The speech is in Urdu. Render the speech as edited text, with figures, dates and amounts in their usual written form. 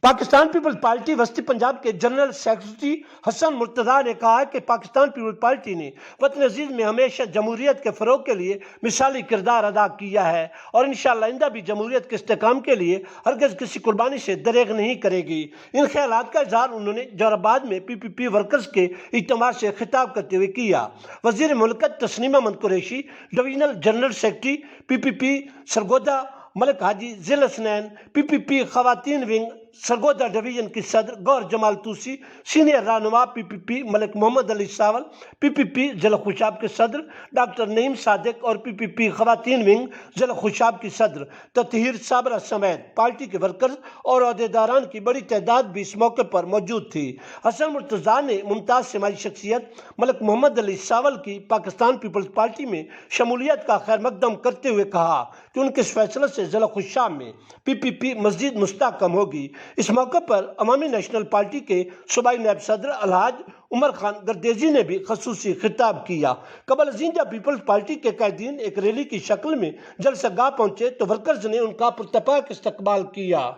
پاکستان پیپلز پارٹی وسطی پنجاب کے جنرل سیکرٹری حسن مرتضیٰ نے کہا ہے کہ پاکستان پیپلز پارٹی نے وطن عزیز میں ہمیشہ جمہوریت کے فروغ کے لیے مثالی کردار ادا کیا ہے اور انشاءاللہ آئندہ بھی جمہوریت کے استحکام کے لیے ہرگز کسی قربانی سے دریغ نہیں کرے گی۔ ان خیالات کا اظہار انہوں نے جوہر آباد میں پی پی پی ورکرز کے اجتماع سے خطاب کرتے ہوئے کیا۔ وزیر مملکت Tasleema Ahmed Qureshi, divisional general secretary P P P Sargodha Malik Haji Zil Hasnain, پی پی پی خواتین ونگ سرگودا ڈویژن کی صدر گور جمال توسی، سینئر رہنما پی پی پی ملک محمد علی ساول، پی پی پی ضلع خوشاب کے صدر ڈاکٹر نعیم صادق اور پی پی پی خواتین ونگ ضلع خوشاب کی صدر تطہیر صابرہ سمیت پارٹی کے ورکرز اور عہدیداران کی بڑی تعداد بھی اس موقع پر موجود تھی۔ حسن مرتضیٰ نے ممتاز سماجی شخصیت ملک محمد علی ساول کی پاکستان پیپلز پارٹی میں شمولیت کا خیر مقدم کرتے ہوئے کہا کہ ان کے اس فیصلے سے ضلع خوشاب میں پی پی پی مزید مستحکم ہوگی۔ اس موقع پر عوامی نیشنل پارٹی کے صوبائی نائب صدر الحاج عمر خان گردیزی نے بھی خصوصی خطاب کیا۔ قبل ازیں جب پیپلز پارٹی کے قائدین ایک ریلی کی شکل میں جلسہ گاہ پہنچے تو ورکرز نے ان کا پرتپاک استقبال کیا۔